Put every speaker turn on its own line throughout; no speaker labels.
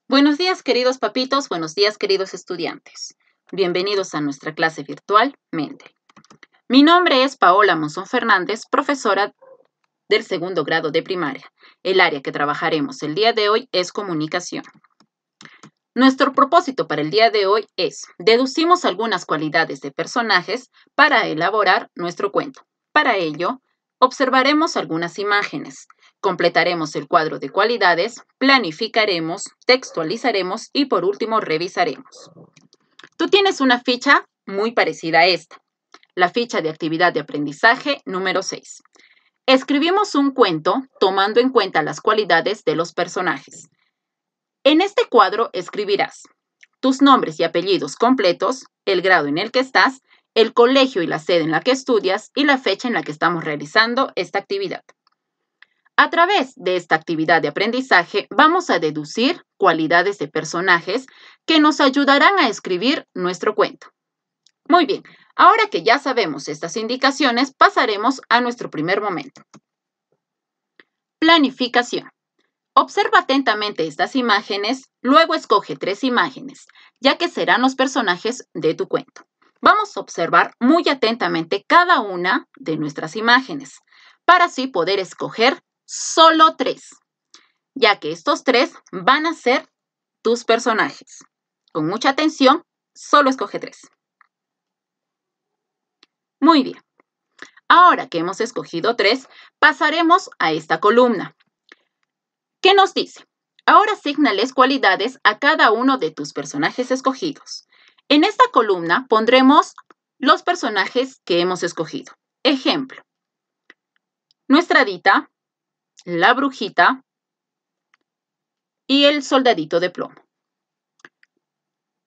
Buenos días, queridos papitos, buenos días, queridos estudiantes. Bienvenidos a nuestra clase virtual Mendel. Mi nombre es Paola Monzón Fernández, profesora del segundo grado de primaria. El área que trabajaremos el día de hoy es comunicación. Nuestro propósito para el día de hoy es: deducimos algunas cualidades de personajes para elaborar nuestro cuento. Para ello, observaremos algunas imágenes, completaremos el cuadro de cualidades, planificaremos, textualizaremos y por último revisaremos. Tú tienes una ficha muy parecida a esta, la ficha de actividad de aprendizaje número 6. Escribimos un cuento tomando en cuenta las cualidades de los personajes. En este cuadro escribirás tus nombres y apellidos completos, el grado en el que estás, el colegio y la sede en la que estudias y la fecha en la que estamos realizando esta actividad. A través de esta actividad de aprendizaje vamos a deducir cualidades de personajes que nos ayudarán a escribir nuestro cuento. Muy bien, ahora que ya sabemos estas indicaciones, pasaremos a nuestro primer momento. Planificación. Observa atentamente estas imágenes, luego escoge 3 imágenes, ya que serán los personajes de tu cuento. Vamos a observar muy atentamente cada una de nuestras imágenes, para así poder escoger solo 3, ya que estos 3 van a ser tus personajes. Con mucha atención, solo escoge 3. Muy bien. Ahora que hemos escogido 3, pasaremos a esta columna. ¿Qué nos dice? Ahora asignales cualidades a cada uno de tus personajes escogidos. En esta columna pondremos los personajes que hemos escogido. Ejemplo: nuestra hadita, la brujita y el soldadito de plomo.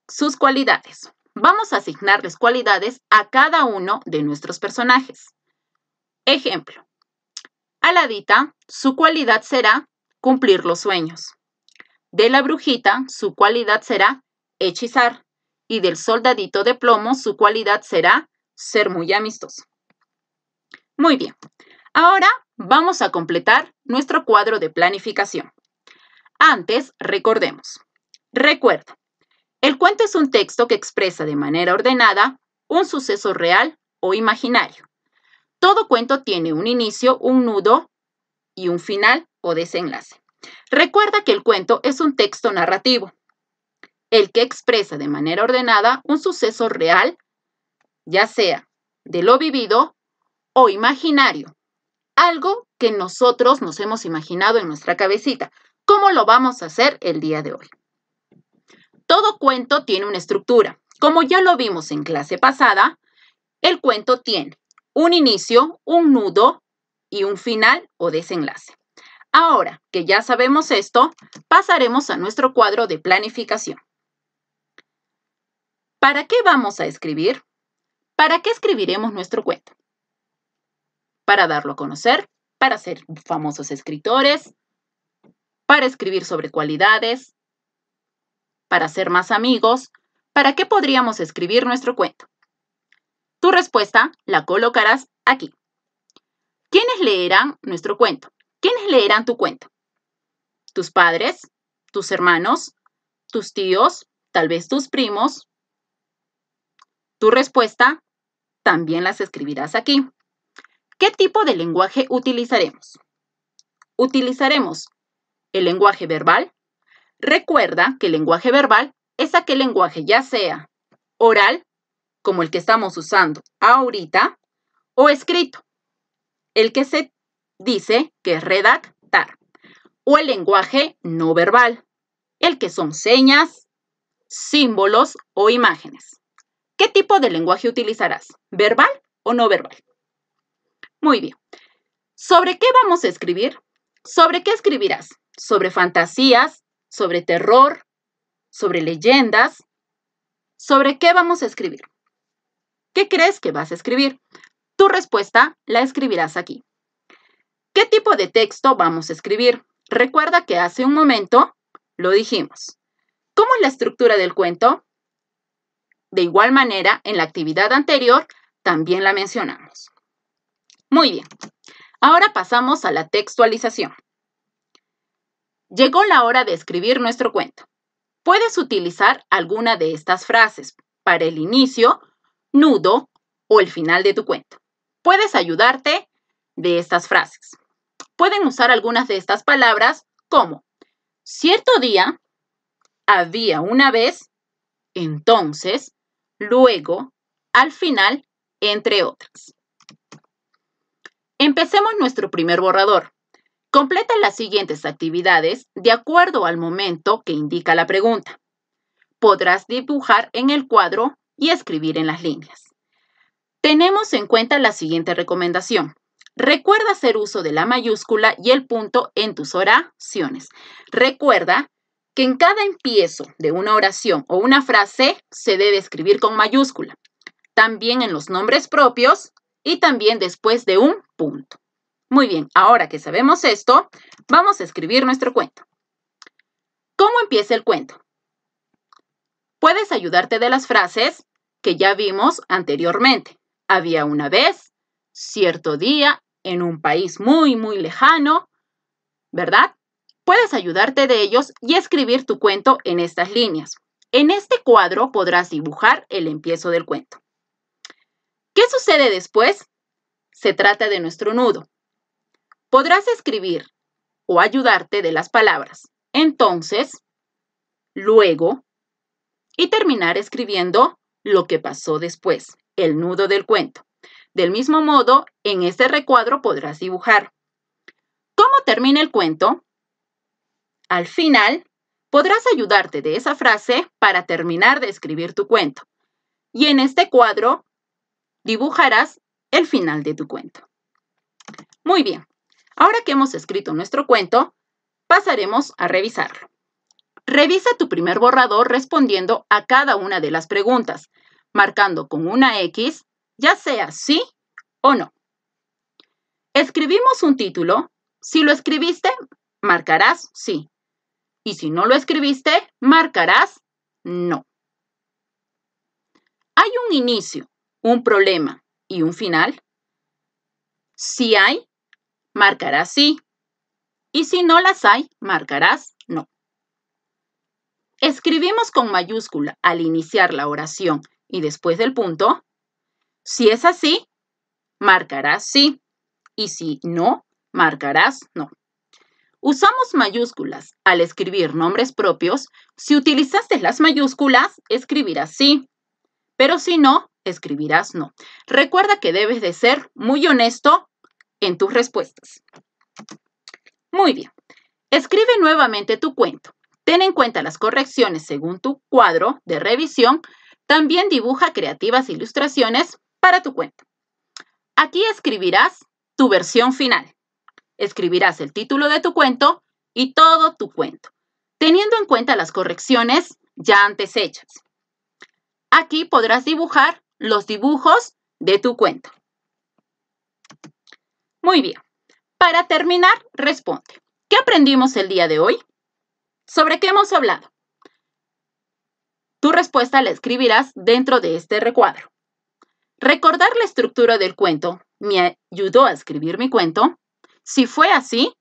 Sus cualidades. Vamos a asignarles cualidades a cada uno de nuestros personajes. Ejemplo: a la hadita, su cualidad será cumplir los sueños. De la brujita, su cualidad será hechizar. Y del soldadito de plomo, su cualidad será ser muy amistoso. Muy bien. Ahora vamos a completar nuestro cuadro de planificación. Antes, recordemos. Recuerda, el cuento es un texto que expresa de manera ordenada un suceso real o imaginario. Todo cuento tiene un inicio, un nudo y un final o desenlace. Recuerda que el cuento es un texto narrativo, el que expresa de manera ordenada un suceso real, ya sea de lo vivido o imaginario, algo que nosotros nos hemos imaginado en nuestra cabecita. ¿Cómo lo vamos a hacer el día de hoy? Todo cuento tiene una estructura. Como ya lo vimos en clase pasada, el cuento tiene un inicio, un nudo y un final o desenlace. Ahora que ya sabemos esto, pasaremos a nuestro cuadro de planificación. ¿Para qué vamos a escribir? ¿Para qué escribiremos nuestro cuento? Para darlo a conocer, para ser famosos escritores, para escribir sobre cualidades, para ser más amigos. ¿Para qué podríamos escribir nuestro cuento? Tu respuesta la colocarás aquí. ¿Quiénes leerán nuestro cuento? ¿Quiénes leerán tu cuento? ¿Tus padres? ¿Tus hermanos? ¿Tus tíos? ¿Tal vez tus primos? Tu respuesta también las escribirás aquí. ¿Qué tipo de lenguaje utilizaremos? Utilizaremos el lenguaje verbal. Recuerda que el lenguaje verbal es aquel lenguaje ya sea oral, como el que estamos usando ahorita, o escrito, el que se dice que es redactar, o el lenguaje no verbal, el que son señas, símbolos o imágenes. ¿Qué tipo de lenguaje utilizarás? ¿Verbal o no verbal? Muy bien. ¿Sobre qué vamos a escribir? ¿Sobre qué escribirás? ¿Sobre fantasías? ¿Sobre terror? ¿Sobre leyendas? ¿Sobre qué vamos a escribir? ¿Qué crees que vas a escribir? Tu respuesta la escribirás aquí. ¿Qué tipo de texto vamos a escribir? Recuerda que hace un momento lo dijimos. ¿Cómo es la estructura del cuento? De igual manera, en la actividad anterior también la mencionamos. Muy bien. Ahora pasamos a la textualización. Llegó la hora de escribir nuestro cuento. Puedes utilizar alguna de estas frases para el inicio, nudo o el final de tu cuento. Puedes ayudarte de estas frases. Pueden usar algunas de estas palabras como cierto día, había una vez, entonces, luego, al final, entre otras. Empecemos nuestro primer borrador. Completa las siguientes actividades de acuerdo al momento que indica la pregunta. Podrás dibujar en el cuadro y escribir en las líneas. Tenemos en cuenta la siguiente recomendación. Recuerda hacer uso de la mayúscula y el punto en tus oraciones. Recuerda que en cada empiezo de una oración o una frase se debe escribir con mayúscula. También en los nombres propios y también después de un punto. Muy bien, ahora que sabemos esto, vamos a escribir nuestro cuento. ¿Cómo empieza el cuento? Puedes ayudarte de las frases que ya vimos anteriormente. Había una vez, cierto día, en un país muy, muy lejano, ¿verdad? Puedes ayudarte de ellos y escribir tu cuento en estas líneas. En este cuadro podrás dibujar el empiezo del cuento. ¿Qué sucede después? Se trata de nuestro nudo. Podrás escribir o ayudarte de las palabras entonces, luego y terminar escribiendo lo que pasó después, el nudo del cuento. Del mismo modo, en este recuadro podrás dibujar. ¿Cómo termina el cuento? Al final, podrás ayudarte de esa frase para terminar de escribir tu cuento. Y en este cuadro dibujarás el final de tu cuento. Muy bien. Ahora que hemos escrito nuestro cuento, pasaremos a revisarlo. Revisa tu primer borrador respondiendo a cada una de las preguntas, marcando con una X, ya sea sí o no. Escribimos un título. Si lo escribiste, marcarás sí. Y si no lo escribiste, marcarás no. ¿Hay un inicio, un problema y un final? Si hay, marcarás sí. Y si no las hay, marcarás no. Escribimos con mayúscula al iniciar la oración y después del punto. Si es así, marcarás sí. Y si no, marcarás no. Usamos mayúsculas al escribir nombres propios. Si utilizaste las mayúsculas, escribirás sí. Pero si no, escribirás no. Recuerda que debes de ser muy honesto en tus respuestas. Muy bien. Escribe nuevamente tu cuento. Ten en cuenta las correcciones según tu cuadro de revisión. También dibuja creativas ilustraciones para tu cuento. Aquí escribirás tu versión final. Escribirás el título de tu cuento y todo tu cuento, teniendo en cuenta las correcciones ya antes hechas. Aquí podrás dibujar los dibujos de tu cuento. Muy bien. Para terminar, responde. ¿Qué aprendimos el día de hoy? ¿Sobre qué hemos hablado? Tu respuesta la escribirás dentro de este recuadro. Recordar la estructura del cuento me ayudó a escribir mi cuento. Si fue así,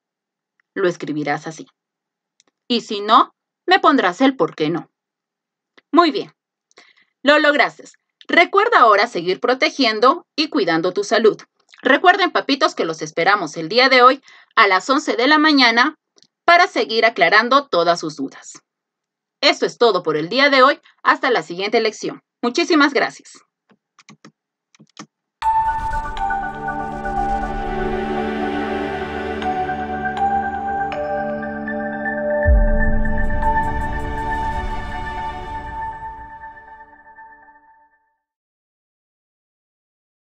lo escribirás así. Y si no, me pondrás el por qué no. Muy bien. Lo lograste. Recuerda ahora seguir protegiendo y cuidando tu salud. Recuerden, papitos, que los esperamos el día de hoy a las 11 de la mañana para seguir aclarando todas sus dudas. Esto es todo por el día de hoy. Hasta la siguiente lección. Muchísimas gracias.